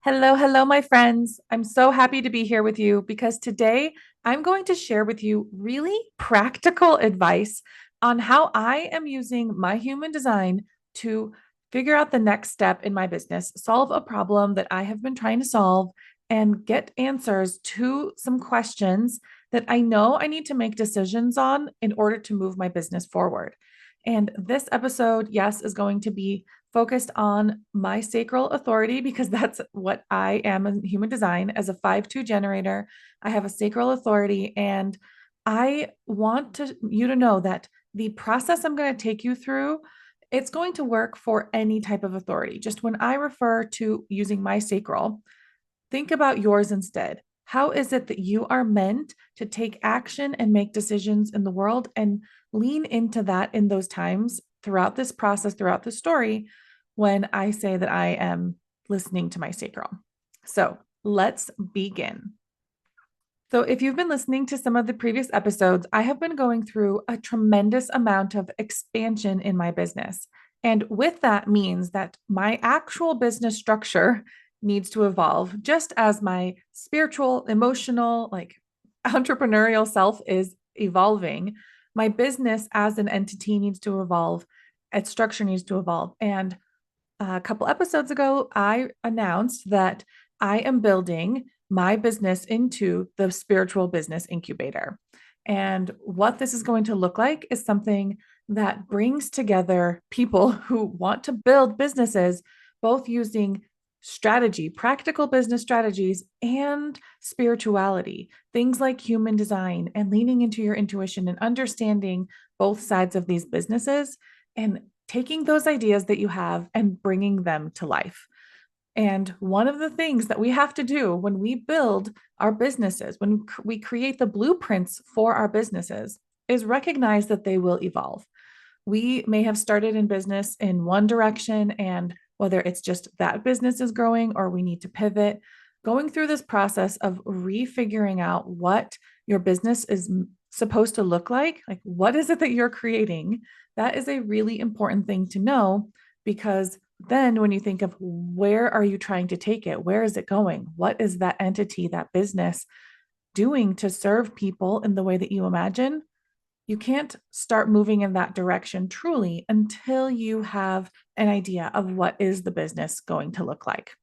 Hello, hello, my friends. I'm so happy to be here with you because today I'm going to share with you really practical advice on how I am using my human design to figure out the next step in my business, solve a problem that I have been trying to solve, and get answers to some questions that I know I need to make decisions on in order to move my business forward. And this episode, yes, is going to be focused on my sacral authority because that's what I am in human design as a 5-2 generator. I have a sacral authority, and I want you to know that the process I'm going to take you through, it's going to work for any type of authority. Just when I refer to using my sacral, think about yours instead. How is it that you are meant to take action and make decisions in the world and lean into that in those times throughout this process, throughout the story, when I say that I am listening to my sacral? So let's begin. So, if you've been listening to some of the previous episodes, I have been going through a tremendous amount of expansion in my business. And with that means that my actual business structure needs to evolve, just as my spiritual, emotional, entrepreneurial self is evolving. My business as an entity needs to evolve, its structure needs to evolve. And a couple episodes ago, I announced that I am building my business into the spiritual business incubator. And what this is going to look like is something that brings together people who want to build businesses, both using strategy, practical business strategies, and spirituality, things like human design and leaning into your intuition and understanding both sides of these businesses and taking those ideas that you have and bringing them to life. And one of the things that we have to do when we build our businesses, when we create the blueprints for our businesses, is recognize that they will evolve. We may have started in business in one direction, and whether it's just that business is growing or we need to pivot, going through this process of refiguring out what your business is supposed to look like what is it that you're creating, that is a really important thing to know, because then when you think of where are you trying to take it, where is it going, what is that entity, that business doing to serve people in the way that you imagine, you can't start moving in that direction truly until you have an idea of what is the business going to look like.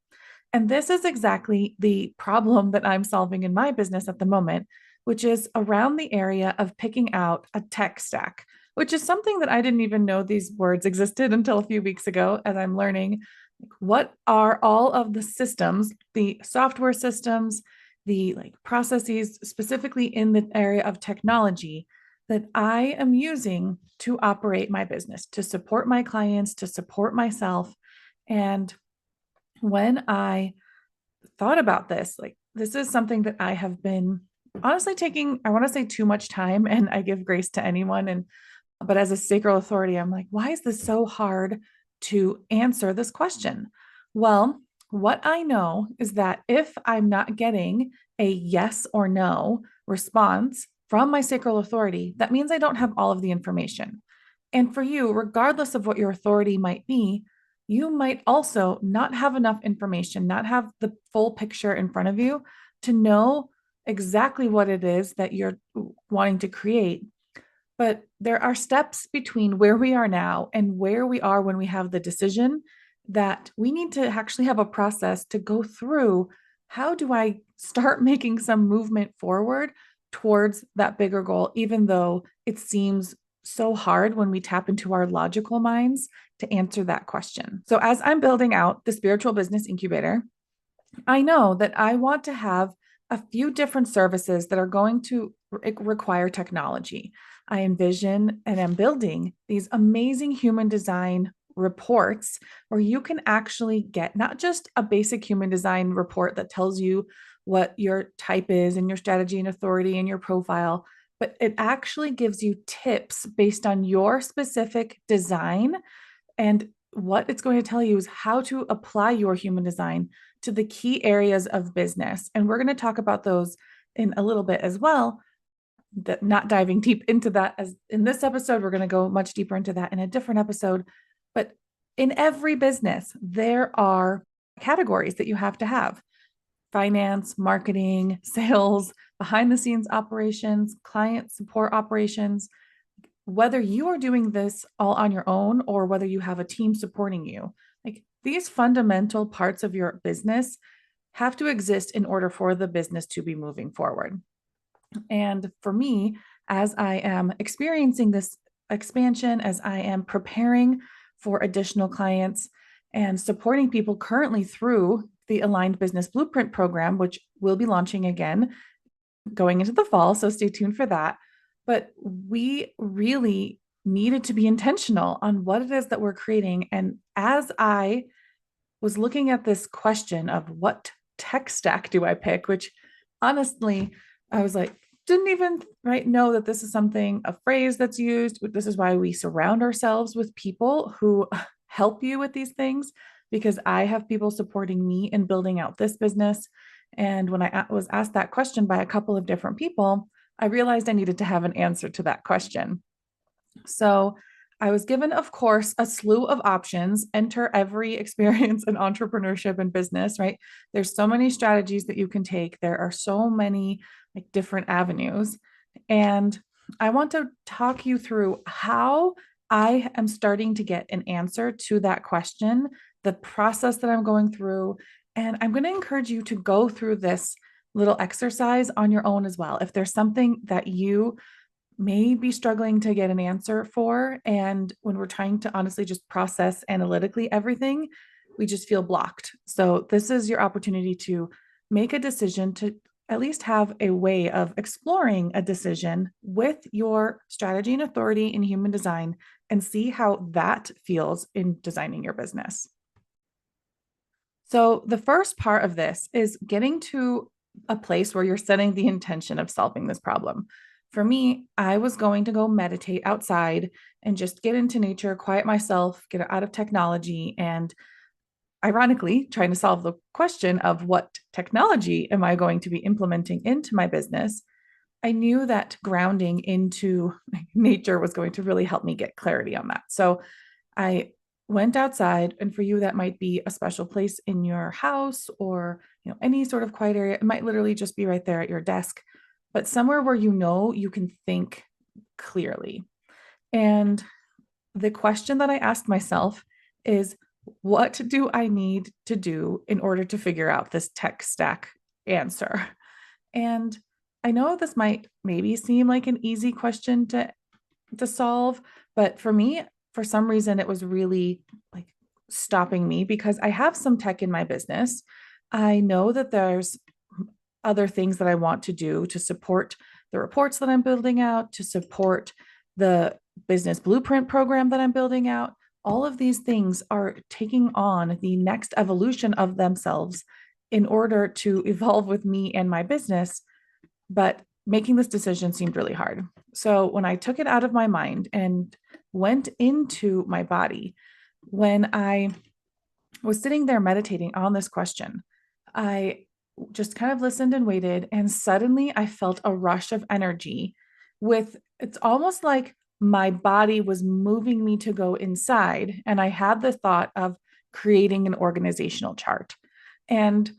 And this is exactly the problem that I'm solving in my business at the moment, which is around the area of picking out a tech stack, which is something that I didn't even know these words existed until a few weeks ago, as I'm learning what are all of the systems, the software systems, the processes specifically in the area of technology that I am using to operate my business, to support my clients, to support myself. And when I thought about this, this is something that I have been honestly taking, I want to say too much time, and I give grace to anyone. But as a sacral authority, I'm like, why is this so hard to answer this question? Well, what I know is that if I'm not getting a yes or no response from my sacral authority, that means I don't have all of the information. And for you, regardless of what your authority might be, you might also not have enough information, not have the full picture in front of you to know exactly what it is that you're wanting to create. But there are steps between where we are now and where we are when we have the decision, that we need to actually have a process to go through. How do I start making some movement forward towards that bigger goal, even though it seems so hard when we tap into our logical minds to answer that question? So, as I'm building out the spiritual business incubator, I know that I want to have a few different services that are going to require technology. I envision and am building these amazing human design reports where you can actually get not just a basic human design report that tells you what your type is and your strategy and authority and your profile, but it actually gives you tips based on your specific design. And what it's going to tell you is how to apply your human design to the key areas of business. And we're going to talk about those in a little bit as well. That not diving deep into that as in this episode, we're going to go much deeper into that in a different episode. But in every business, there are categories that you have to have: finance, marketing, sales, behind the scenes operations, client support operations. Whether you are doing this all on your own or whether you have a team supporting you, like these fundamental parts of your business have to exist in order for the business to be moving forward. And for me, as I am experiencing this expansion, as I am preparing for additional clients and supporting people currently through the Aligned Business Blueprint program, which will be launching again going into the fall. So stay tuned for that. But we really needed to be intentional on what it is that we're creating. And as I was looking at this question of what tech stack do I pick, which honestly, I was like, didn't even know that this is something, a phrase that's used. This is why we surround ourselves with people who help you with these things, because I have people supporting me in building out this business. And when I was asked that question by a couple of different people, I realized I needed to have an answer to that question. So I was given, of course, a slew of options. Enter every experience in entrepreneurship and business, right? There's so many strategies that you can take. There are so many like different avenues. And I want to talk you through how I am starting to get an answer to that question, the process that I'm going through. And I'm going to encourage you to go through this little exercise on your own as well. If there's something that you may be struggling to get an answer for. And when we're trying to honestly just process analytically everything, we just feel blocked. So, this is your opportunity to make a decision, to at least have a way of exploring a decision with your strategy and authority in human design and see how that feels in designing your business. So, the first part of this is getting to a place where you're setting the intention of solving this problem. For me, I was going to go meditate outside and just get into nature, quiet myself, get out of technology, and ironically, trying to solve the question of what technology am I going to be implementing into my business. I knew that grounding into nature was going to really help me get clarity on that. So, I went outside, and for you that might be a special place in your house or any sort of quiet area. It might literally just be right there at your desk, but somewhere where you can think clearly. And the question that I asked myself is, what do I need to do in order to figure out this tech stack answer? And I know this might maybe seem like an easy question to solve, but for me, for some reason, it was really like stopping me because I have some tech in my business. I know that there's other things that I want to do to support the reports that I'm building out, to support the business blueprint program that I'm building out. All of these things are taking on the next evolution of themselves in order to evolve with me and my business. But making this decision seemed really hard. So when I took it out of my mind and went into my body, when I was sitting there meditating on this question, I just kind of listened and waited. And suddenly I felt a rush of energy with it's almost like my body was moving me to go inside. And I had the thought of creating an organizational chart. And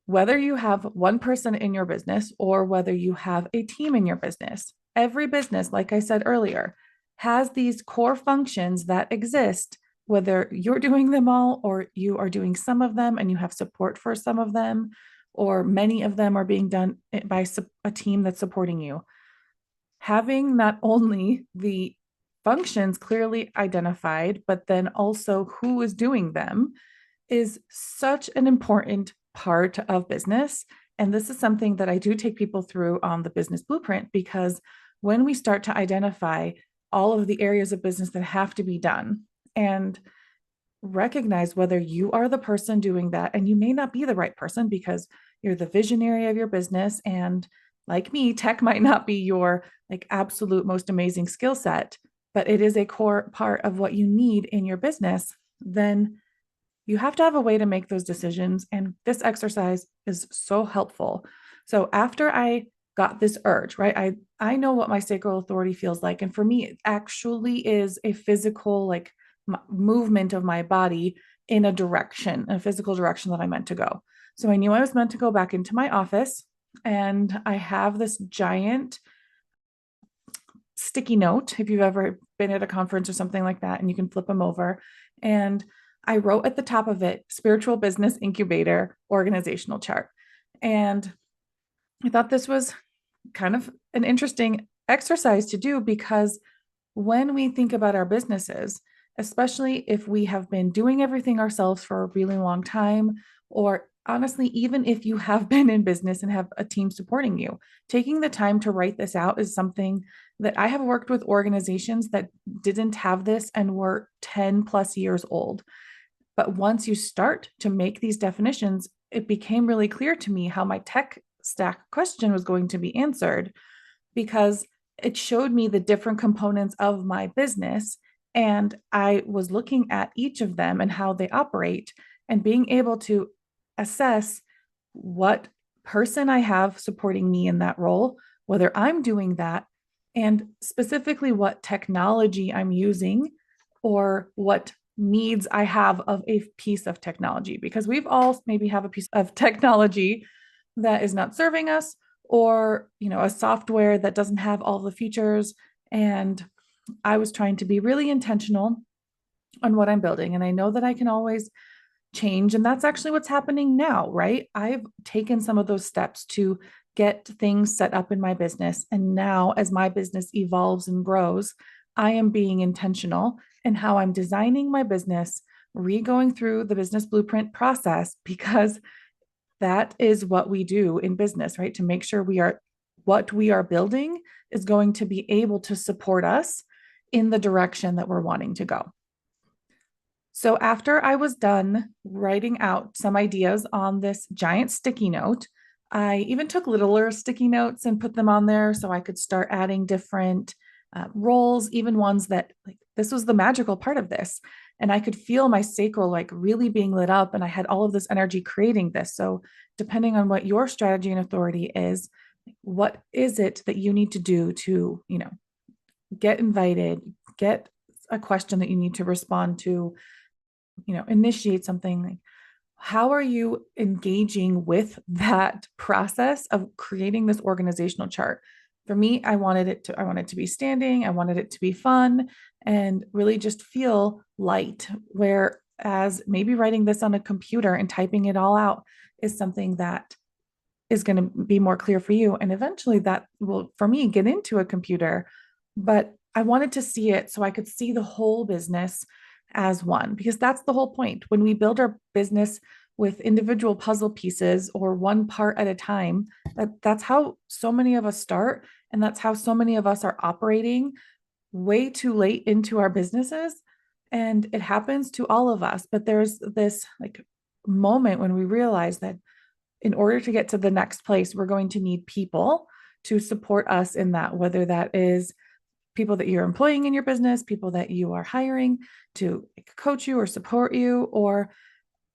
whether you have one person in your business or whether you have a team in your business, every business, like I said earlier, has these core functions that exist, whether you're doing them all or you are doing some of them and you have support for some of them, or many of them are being done by a team that's supporting you. Having not only the functions clearly identified, but then also who is doing them is such an important part of business. And this is something that I do take people through on the business blueprint, because when we start to identify all of the areas of business that have to be done and recognize whether you are the person doing that, and you may not be the right person because you're the visionary of your business. And like me, tech might not be your like absolute most amazing skill set, but it is a core part of what you need in your business. Then you have to have a way to make those decisions. And this exercise is so helpful. So after I got this urge, right? I know what my sacral authority feels like. And for me, it actually is a physical like movement of my body in a physical direction that I meant to go. So I knew I was meant to go back into my office, and I have this giant sticky note if you've ever been at a conference or something like that, and you can flip them over. And I wrote at the top of it, spiritual business incubator organizational chart. And I thought this was kind of an interesting exercise to do, because when we think about our businesses, especially if we have been doing everything ourselves for a really long time, or honestly, even if you have been in business and have a team supporting you, taking the time to write this out is something that I have worked with organizations that didn't have this and were 10 plus years old. But once you start to make these definitions, it became really clear to me how my tech stack question was going to be answered, because it showed me the different components of my business. And I was looking at each of them and how they operate, and being able to assess what person I have supporting me in that role, whether I'm doing that, and specifically what technology I'm using, or what needs I have of a piece of technology, because we've all maybe have a piece of technology that is not serving us, or a software that doesn't have all the features. And I was trying to be really intentional on what I'm building, and I know that I can always change, and that's actually what's happening now, right? I've taken some of those steps to get things set up in my business, and now as my business evolves and grows, I am being intentional in how I'm designing my business, re-going through the business blueprint process, because that is what we do in business, right? To make sure what we are building is going to be able to support us in the direction that we're wanting to go. So after I was done writing out some ideas on this giant sticky note, I even took littler sticky notes and put them on there so I could start adding different roles, even ones that, like, this was the magical part of this. And I could feel my sacral like really being lit up, and I had all of this energy creating this. So depending on what your strategy and authority is, what is it that you need to do to, get invited, get a question that you need to respond to, initiate something? Like, how are you engaging with that process of creating this organizational chart? For me, I wanted it to be standing. I wanted it to be fun and really just feel light. Whereas maybe writing this on a computer and typing it all out is something that is going to be more clear for you. And eventually that will, for me, get into a computer. But I wanted to see it so I could see the whole business as one, because that's the whole point. When we build our business with individual puzzle pieces or one part at a time, that's how so many of us start. And that's how so many of us are operating way too late into our businesses. And it happens to all of us. But there's this like moment when we realize that in order to get to the next place, we're going to need people to support us in that, whether that is people that you're employing in your business, people that you are hiring to coach you or support you, or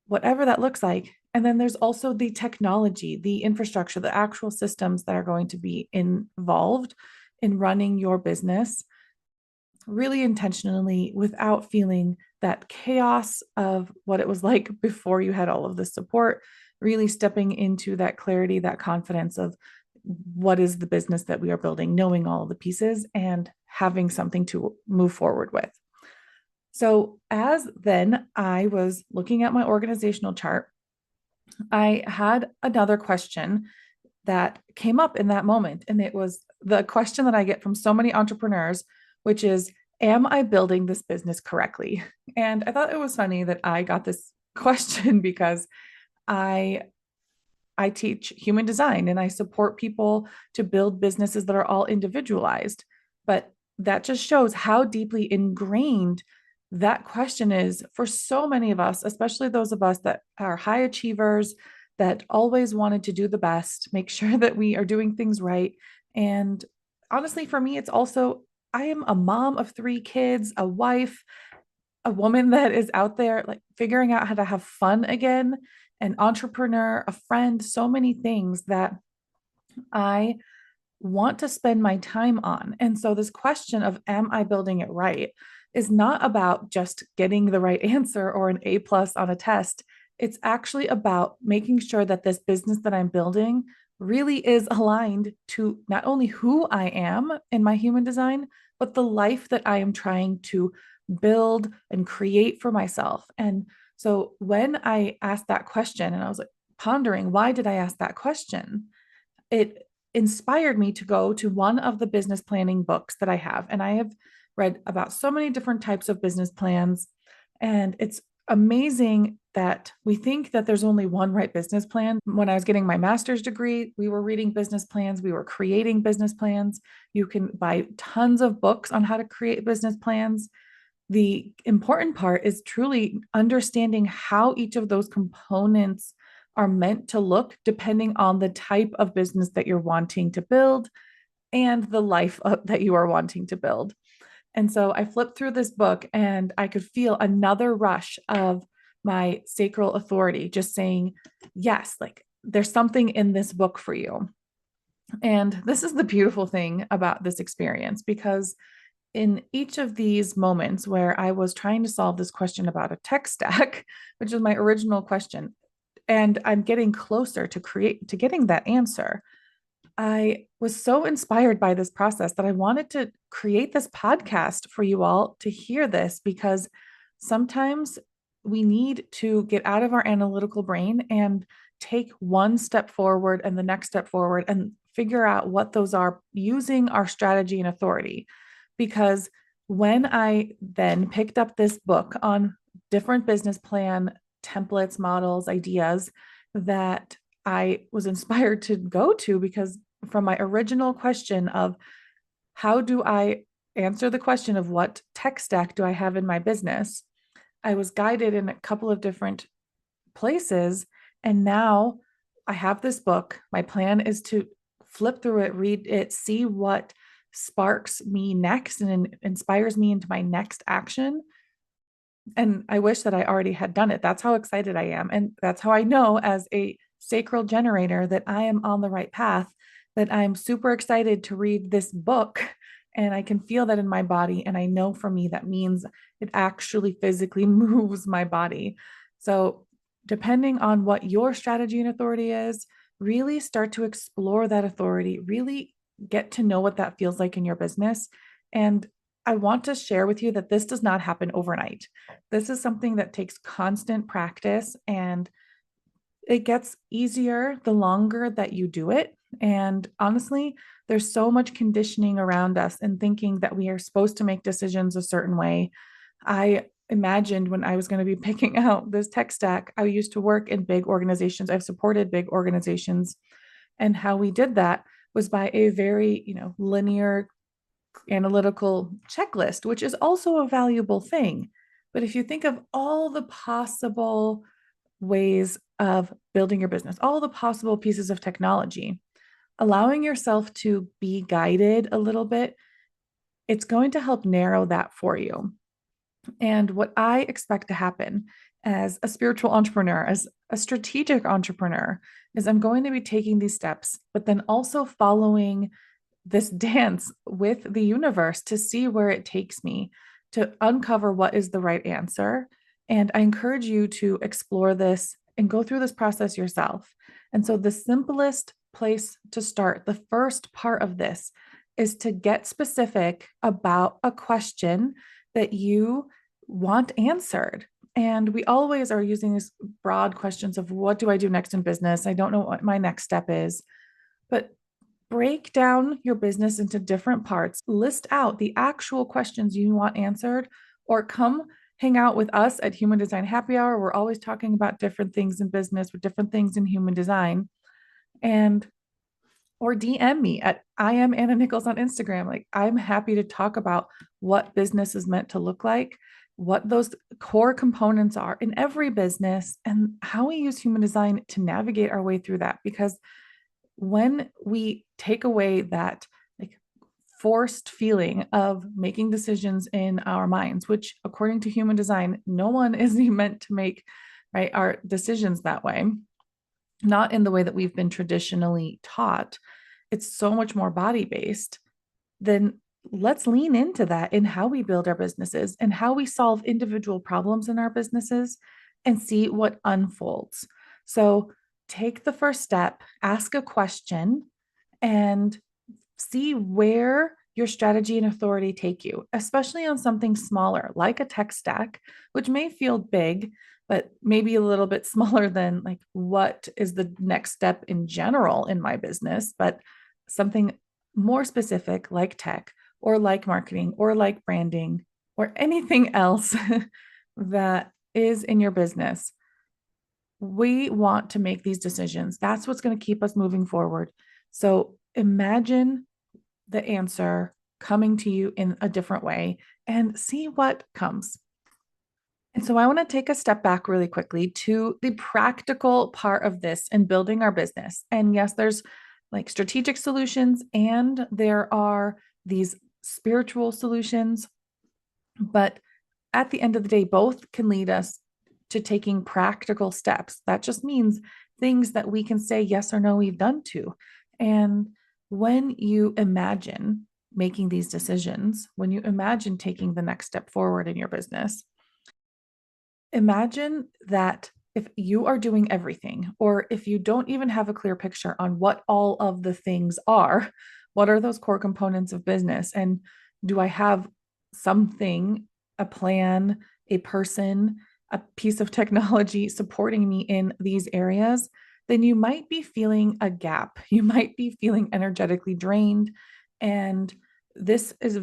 whatever that looks like. And then there's also the technology, the infrastructure, the actual systems that are going to be involved in running your business really intentionally, without feeling that chaos of what it was like before you had all of this support, really stepping into that clarity, that confidence of what is the business that we are building, knowing all of the pieces and having something to move forward with. So as then I was looking at my organizational chart, I had another question that came up in that moment. And it was the question that I get from so many entrepreneurs, which is, am I building this business correctly? And I thought it was funny that I got this question because I I teach human design and I support people to build businesses that are all individualized. But that just shows how deeply ingrained that question is for so many of us, especially those of us that are high achievers, that always wanted to do the best, make sure that we are doing things right. And honestly, for me, it's also, I am a mom of three kids, a wife, a woman that is out there like figuring out how to have fun again, an entrepreneur, a friend, so many things that I want to spend my time on. And so this question of, am I building it right? is not about just getting the right answer or an A plus on a test. It's actually about making sure that this business that I'm building really is aligned to not only who I am in my human design, but the life that I am trying to build and create for myself. And so when I asked that question and I was like pondering, why did I ask that question? It inspired me to go to one of the business planning books that I have. And I have read about so many different types of business plans. And it's amazing that we think that there's only one right business plan. When I was getting my master's degree, we were reading business plans, we were creating business plans. You can buy tons of books on how to create business plans. The important part is truly understanding how each of those components are meant to look depending on the type of business that you're wanting to build and the life that you are wanting to build. And so I flipped through this book and I could feel another rush of my sacral authority just saying, yes, like there's something in this book for you. And this is the beautiful thing about this experience because in each of these moments where I was trying to solve this question about a tech stack, which is my original question, and I'm getting closer to getting that answer, I was so inspired by this process that I wanted to create this podcast for you all to hear this because sometimes we need to get out of our analytical brain and take one step forward and the next step forward and figure out what those are using our strategy and authority. Because when I then picked up this book on different business plan templates, models, ideas that I was inspired to go to, because from my original question of how do I answer the question of what tech stack do I have in my business, I was guided in a couple of different places. And now I have this book. My plan is to flip through it, read it, see what sparks me next and inspires me into my next action. And I wish that I already had done it. That's how excited I am. And that's how I know as a sacral generator that I am on the right path, that I'm super excited to read this book. And I can feel that in my body. And I know for me, that means it actually physically moves my body. So, depending on what your strategy and authority is, really start to explore that authority, really get to know what that feels like in your business. And I want to share with you that this does not happen overnight. This is something that takes constant practice and it gets easier the longer that you do it. And honestly, there's so much conditioning around us and thinking that we are supposed to make decisions a certain way. I imagined when I was going to be picking out this tech stack, I used to work in big organizations. I've supported big organizations. And how we did that was by a very, linear analytical checklist, which is also a valuable thing. But if you think of all the possible ways of building your business, all the possible pieces of technology, allowing yourself to be guided a little bit, it's going to help narrow that for you. And what I expect to happen as a spiritual entrepreneur, as a strategic entrepreneur, is I'm going to be taking these steps, but then also following this dance with the universe to see where it takes me to uncover what is the right answer. And I encourage you to explore this and go through this process yourself. And so, the simplest place to start, the first part of this, is to get specific about a question that you want answered. And we always are using these broad questions of what do I do next in business? I don't know what my next step is. But break down your business into different parts, list out the actual questions you want answered, or come hang out with us at Human Design Happy Hour. We're always talking about different things in business with different things in human design. And or DM me at I am Anna Nichols on Instagram. Like, I'm happy to talk about what business is meant to look like, what those core components are in every business, and how we use human design to navigate our way through that. Because when we take away that like forced feeling of making decisions in our minds, which according to human design, no one is meant to make, right, our decisions that way, not in the way that we've been traditionally taught. It's so much more body based. Then let's lean into that in how we build our businesses and how we solve individual problems in our businesses and see what unfolds. So take the first step, ask a question, and see where your strategy and authority take you, especially on something smaller like a tech stack, which may feel big, but maybe a little bit smaller than like what is the next step in general in my business, but something more specific like tech or like marketing or like branding or anything else that is in your business. We want to make these decisions. That's what's going to keep us moving forward. So imagine the answer coming to you in a different way and see what comes. And so I want to take a step back really quickly to the practical part of this and building our business. And yes, there's like strategic solutions and there are these spiritual solutions, but at the end of the day, both can lead us to taking practical steps. That just means things that we can say yes or no, we've done to. And when you imagine making these decisions, when you imagine taking the next step forward in your business, imagine that if you are doing everything, or if you don't even have a clear picture on what all of the things are, what are those core components of business? And do I have something, a plan, a person, a piece of technology supporting me in these areas? Then you might be feeling a gap. You might be feeling energetically drained. And this is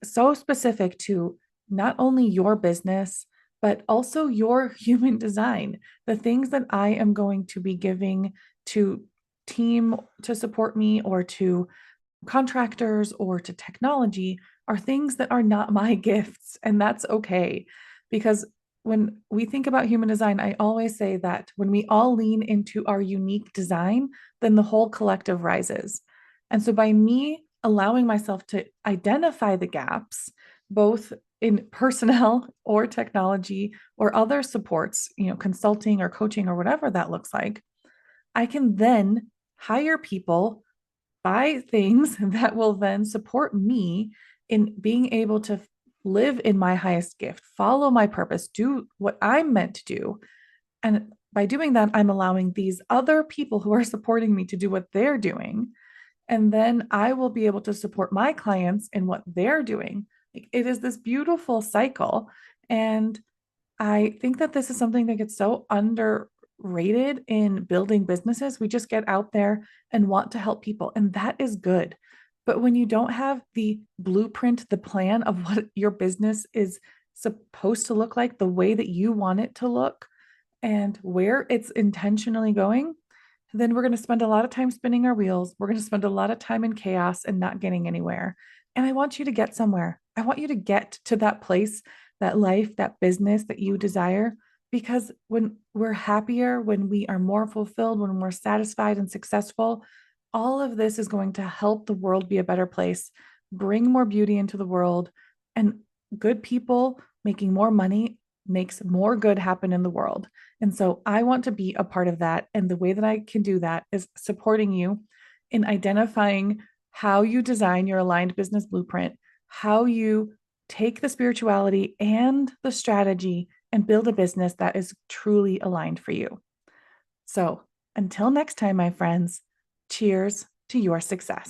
so specific to not only your business, but also your human design. The things that I am going to be giving to team to support me or to contractors or to technology are things that are not my gifts. And that's okay. Because when we think about human design, I always say that when we all lean into our unique design, then the whole collective rises. And so by me allowing myself to identify the gaps, both in personnel or technology or other supports, consulting or coaching or whatever that looks like, I can then hire people, buy things that will then support me in being able to live in my highest gift, follow my purpose, do what I'm meant to do. And by doing that, I'm allowing these other people who are supporting me to do what they're doing. And then I will be able to support my clients in what they're doing. Like, it is this beautiful cycle. And I think that this is something that gets so underrated in building businesses. We just get out there and want to help people, and that is good. But when you don't have the blueprint, the plan of what your business is supposed to look like, the way that you want it to look, and where it's intentionally going, then we're going to spend a lot of time spinning our wheels. We're going to spend a lot of time in chaos and not getting anywhere. And I want you to get somewhere. I want you to get to that place, that life, that business that you desire. Because when we're happier, when we are more fulfilled, when we're satisfied and successful, all of this is going to help the world be a better place, bring more beauty into the world, and good people making more money makes more good happen in the world. And so I want to be a part of that. And the way that I can do that is supporting you in identifying how you design your aligned business blueprint, how you take the spirituality and the strategy and build a business that is truly aligned for you. So until next time, my friends, cheers to your success.